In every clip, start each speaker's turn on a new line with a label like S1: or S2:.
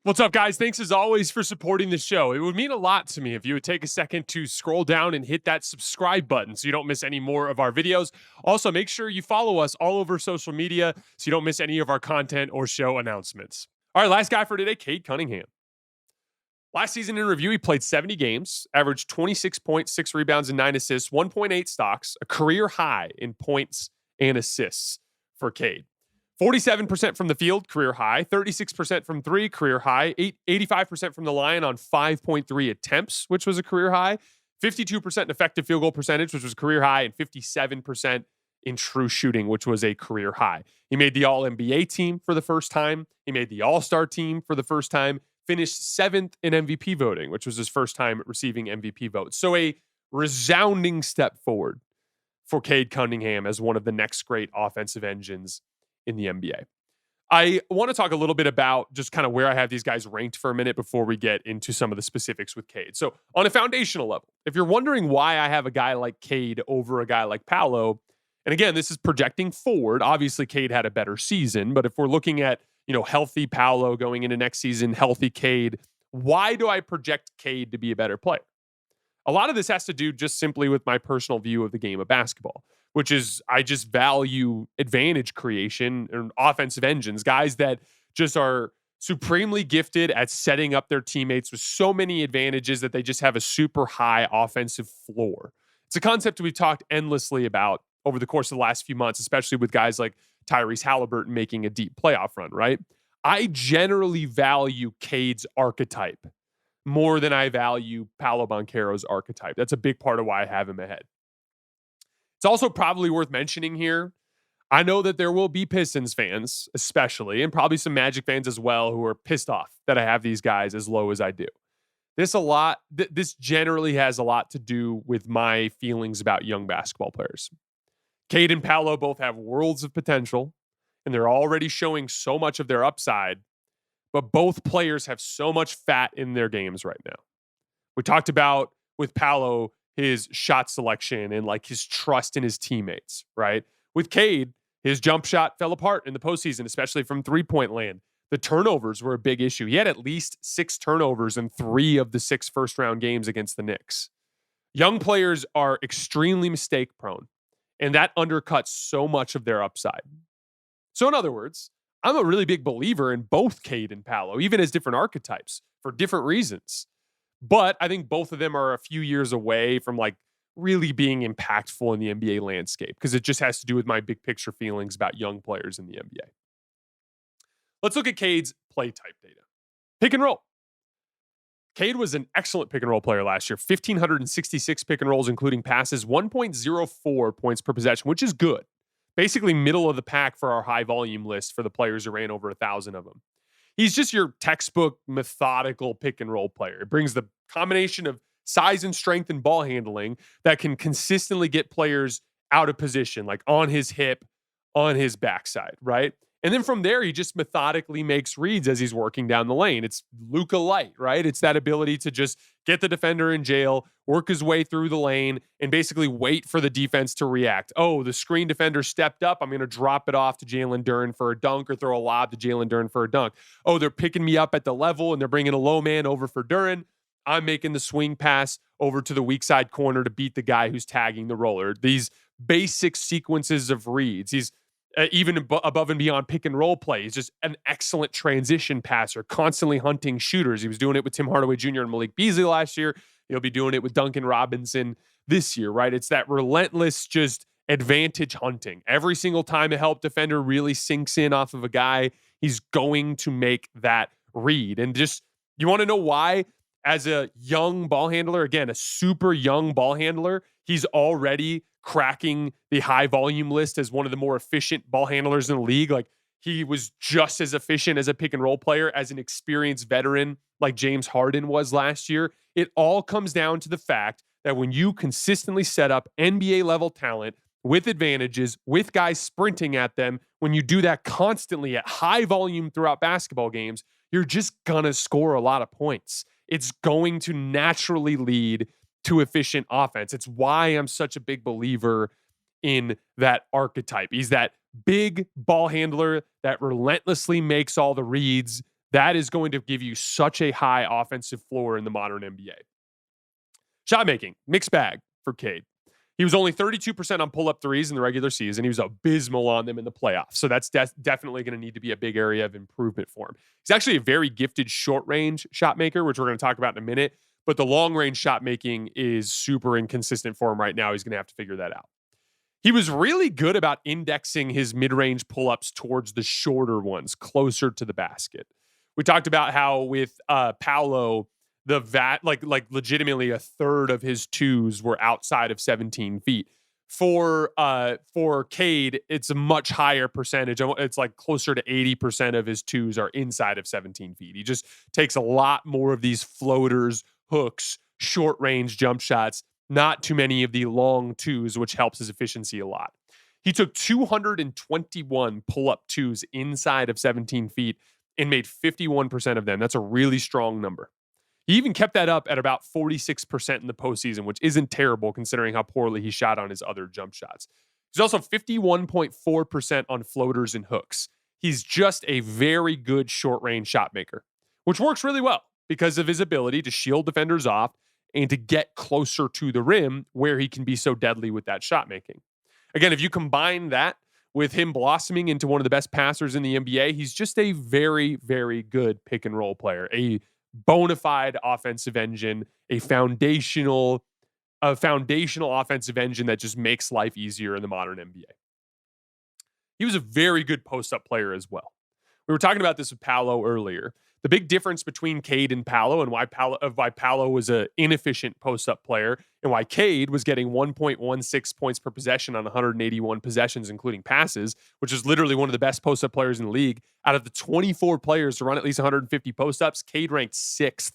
S1: What's up, guys? Thanks as always for supporting the show. It would mean a lot to me if you would take a second to scroll down and hit that subscribe button so you don't miss any more of our videos. Also, make sure you follow us all over social media so you don't miss any of our content or show announcements. All right, last guy for today, Cade Cunningham. Last season in review, he played 70 games, averaged 26 points, 6 rebounds, and 9 assists, 1.8 stocks, a career high in points and assists for Cade. 47% from the field, career high. 36% from three, career high. 85% from the line on 5.3 attempts, which was a career high. 52% in effective field goal percentage, which was a career high. And 57% in true shooting, which was a career high. He made the All-NBA team for the first time. He made the All-Star team for the first time. Finished 7th in MVP voting, which was his first time receiving MVP votes. So a resounding step forward for Cade Cunningham as one of the next great offensive engines in the NBA. I want to talk a little bit about just kind of where I have these guys ranked for a minute before we get into some of the specifics with Cade. So on a foundational level, if you're wondering why I have a guy like Cade over a guy like Paolo, and again, this is projecting forward. Obviously, Cade had a better season, but if we're looking at, healthy Paolo going into next season, healthy Cade, why do I project Cade to be a better player? A lot of this has to do just simply with my personal view of the game of basketball, which is I just value advantage creation and offensive engines, guys that just are supremely gifted at setting up their teammates with so many advantages that they just have a super high offensive floor. It's a concept we've talked endlessly about over the course of the last few months, especially with guys like Tyrese Halliburton making a deep playoff run, right? I generally value Cade's archetype more than I value Paolo Banchero's archetype. That's a big part of why I have him ahead. It's also probably worth mentioning here. I know that there will be Pistons fans, especially, and probably some Magic fans as well, who are pissed off that I have these guys as low as I do. This generally has a lot to do with my feelings about young basketball players. Cade and Paolo both have worlds of potential, and they're already showing so much of their upside, but both players have so much fat in their games right now. We talked about with Paolo his shot selection and like his trust in his teammates, right? With Cade, his jump shot fell apart in the postseason, especially from three-point land. The turnovers were a big issue. He had at least 6 turnovers in 3 of the 6 first-round games against the Knicks. Young players are extremely mistake-prone, and that undercuts so much of their upside. So in other words, I'm a really big believer in both Cade and Paolo, even as different archetypes for different reasons. But I think both of them are a few years away from like really being impactful in the NBA landscape because it just has to do with my big picture feelings about young players in the NBA. Let's look at Cade's play type data. Pick and roll. Cade was an excellent pick and roll player last year. 1,566 pick and rolls, including passes, 1.04 points per possession, which is good. Basically middle of the pack for our high volume list for the players who ran over 1,000 of them. He's just your textbook methodical pick and roll player. It brings the combination of size and strength and ball handling that can consistently get players out of position, like on his hip, on his backside, right? And then from there, he just methodically makes reads as he's working down the lane. It's Luka light, right? It's that ability to just get the defender in jail, work his way through the lane, and basically wait for the defense to react. Oh, the screen defender stepped up. I'm going to drop it off to Jalen Duren for a dunk or throw a lob to Jalen Duren for a dunk. Oh, they're picking me up at the level and they're bringing a low man over for Duren. I'm making the swing pass over to the weak side corner to beat the guy who's tagging the roller. These basic sequences of reads. He's even above and beyond pick and roll play. He's just an excellent transition passer, constantly hunting shooters. He was doing it with Tim Hardaway Jr. and Malik Beasley last year. He'll be doing it with Duncan Robinson this year, right? It's that relentless just advantage hunting. Every single time a help defender really sinks in off of a guy, he's going to make that read. And just, you want to know why? As a young ball handler, again, a super young ball handler, he's already cracking the high volume list as one of the more efficient ball handlers in the league. Like, he was just as efficient as a pick and roll player as an experienced veteran like James Harden was last year. It all comes down to the fact that when you consistently set up NBA level talent with advantages, with guys sprinting at them, when you do that constantly at high volume throughout basketball games, you're just gonna score a lot of points. It's going to naturally lead to efficient offense. It's why I'm such a big believer in that archetype. He's that big ball handler that relentlessly makes all the reads, That is going to give you such a high offensive floor in the modern NBA. Shot making, mixed bag for Cade. He was only 32% on pull-up threes in the regular season. He was abysmal on them in the playoffs. So that's definitely going to need to be a big area of improvement for him. He's actually a very gifted short-range shot maker, which we're going to talk about in a minute. But the long-range shot making is super inconsistent for him right now. He's going to have to figure that out. He was really good about indexing his mid-range pull-ups towards the shorter ones, closer to the basket. We talked about how with Paolo, like legitimately a third of his twos were outside of 17 feet. For Cade, it's a much higher percentage. It's like closer to 80% of his twos are inside of 17 feet. He just takes a lot more of these floaters, hooks, short range jump shots, not too many of the long twos, which helps his efficiency a lot. He took 221 pull-up twos inside of 17 feet and made 51% of them. That's a really strong number. He even kept that up at about 46% in the postseason, which isn't terrible considering how poorly he shot on his other jump shots. He's also 51.4% on floaters and hooks. He's just a very good short-range shot maker, which works really well because of his ability to shield defenders off and to get closer to the rim where he can be so deadly with that shot making. Again, if you combine that with him blossoming into one of the best passers in the NBA, he's just a very, very good pick and roll player, a bona fide offensive engine, a foundational offensive engine that just makes life easier in the modern NBA. He was a very good post-up player as well. We were talking about this with Paolo earlier. The big difference between Cade and Paolo and why Paolo was an inefficient post-up player and why Cade was getting 1.16 points per possession on 181 possessions, including passes, which is literally one of the best post-up players in the league. Out of the 24 players to run at least 150 post-ups, Cade ranked 6th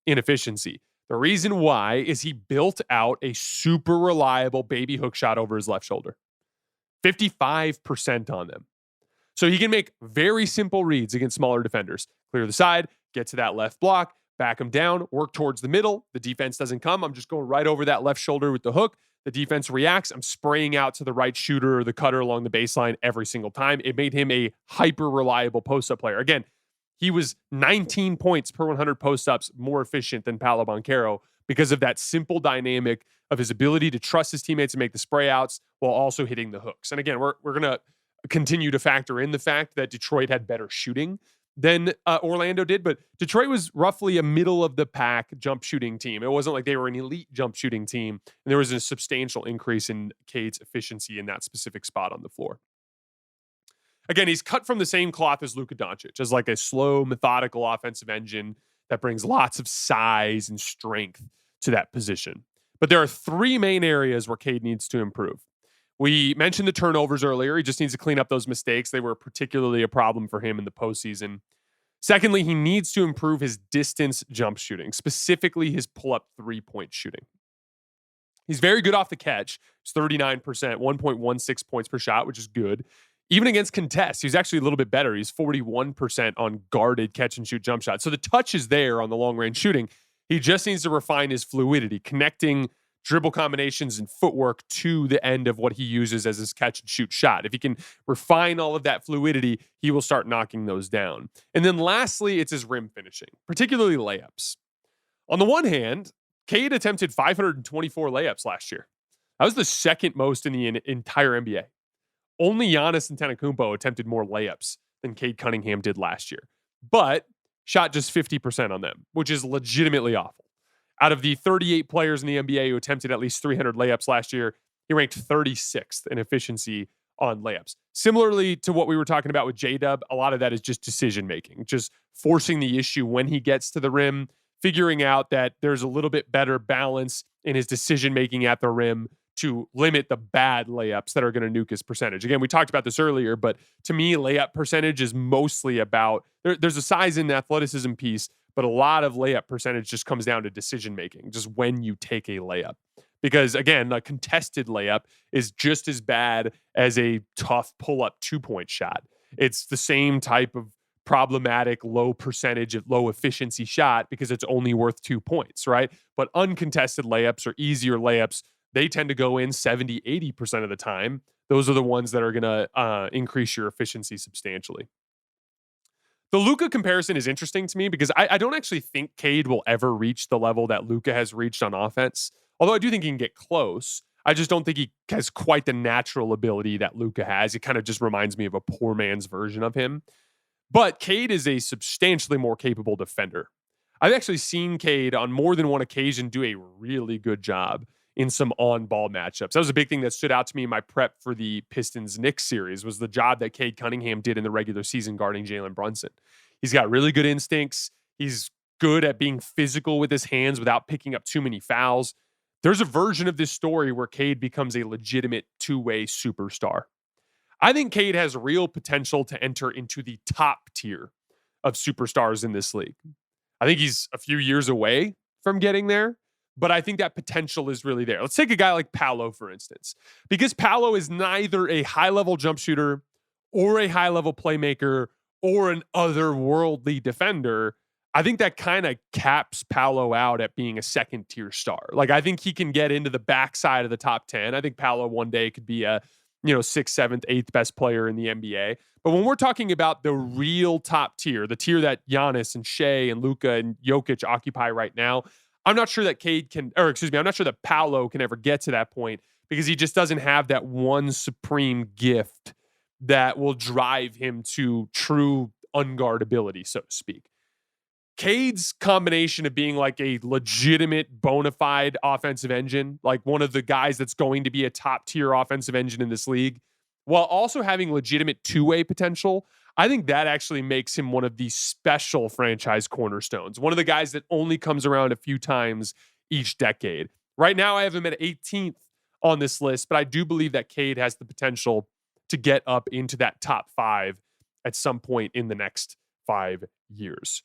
S1: in efficiency. The reason why is he built out a super reliable baby hook shot over his left shoulder. 55% on them. So he can make very simple reads against smaller defenders. Clear the side, get to that left block, back him down, work towards the middle. The defense doesn't come. I'm just going right over that left shoulder with the hook. The defense reacts. I'm spraying out to the right shooter or the cutter along the baseline every single time. It made him a hyper-reliable post-up player. Again, he was 19 points per 100 post-ups more efficient than Paolo Banchero because of that simple dynamic of his ability to trust his teammates and make the spray outs while also hitting the hooks. And again, we're going to continue to factor in the fact that Detroit had better shooting than Orlando did, but Detroit was roughly a middle of the pack jump shooting team. It wasn't like they were an elite jump shooting team, and there was a substantial increase in Cade's efficiency in that specific spot on the floor. Again, he's cut from the same cloth as Luka Doncic, as like a slow, methodical offensive engine that brings lots of size and strength to that position. But there are 3 main areas where Cade needs to improve. We mentioned the turnovers earlier. He just needs to clean up those mistakes. They were particularly a problem for him in the postseason. Secondly, he needs to improve his distance jump shooting, specifically his pull-up three-point shooting. He's very good off the catch. It's 39%, 1.16 points per shot, which is good. Even against contests, he's actually a little bit better. He's 41% on guarded catch-and-shoot jump shots. So the touch is there on the long-range shooting. He just needs to refine his fluidity, connecting dribble combinations and footwork to the end of what he uses as his catch and shoot shot. If he can refine all of that fluidity, he will start knocking those down. And then lastly, it's his rim finishing, particularly layups. On the one hand, Cade attempted 524 layups last year. That was the second most in the entire NBA. Only Giannis Antetokounmpo attempted more layups than Cade Cunningham did last year, but shot just 50% on them, which is legitimately awful. Out of the 38 players in the NBA who attempted at least 300 layups last year, he ranked 36th in efficiency on layups. Similarly to what we were talking about with J-Dub, a lot of that is just decision-making, just forcing the issue when he gets to the rim, figuring out that there's a little bit better balance in his decision-making at the rim to limit the bad layups that are going to nuke his percentage. Again, we talked about this earlier, but to me, layup percentage is mostly about, there's a size and athleticism piece, but a lot of layup percentage just comes down to decision making, just when you take a layup. Because again, a contested layup is just as bad as a tough pull-up 2-point shot. It's the same type of problematic low percentage of low efficiency shot because it's only worth 2 points, right? But uncontested layups or easier layups, they tend to go in 70, 80% of the time. Those are the ones that are going to increase your efficiency substantially. The Luka comparison is interesting to me because I don't actually think Cade will ever reach the level that Luka has reached on offense. Although I do think he can get close. I just don't think he has quite the natural ability that Luka has. It kind of just reminds me of a poor man's version of him. But Cade is a substantially more capable defender. I've actually seen Cade on more than one occasion do a really good job in some on-ball matchups. That was a big thing that stood out to me in my prep for the Pistons Knicks series was the job that Cade Cunningham did in the regular season guarding Jalen Brunson. He's got really good instincts. He's good at being physical with his hands without picking up too many fouls. There's a version of this story where Cade becomes a legitimate two-way superstar. I think Cade has real potential to enter into the top tier of superstars in this league. I think he's a few years away from getting there, but I think that potential is really there. Let's take a guy like Paolo, for instance, because Paolo is neither a high-level jump shooter or a high-level playmaker or an otherworldly defender. I think that kind of caps Paolo out at being a second-tier star. Like, I think he can get into the backside of the top 10. I think Paolo one day could be a sixth, seventh, eighth best player in the NBA. But when we're talking about the real top tier, the tier that Giannis and Shea and Luka and Jokic occupy right now, I'm not sure that I'm not sure that Paolo can ever get to that point because he just doesn't have that one supreme gift that will drive him to true unguardability, so to speak. Cade's combination of being like a legitimate bona fide offensive engine, like one of the guys that's going to be a top tier offensive engine in this league, while also having legitimate two-way potential, I think that actually makes him one of the special franchise cornerstones. One of the guys that only comes around a few times each decade. Right now, I have him at 18th on this list, but I do believe that Cade has the potential to get up into that top 5 at some point in the next 5 years.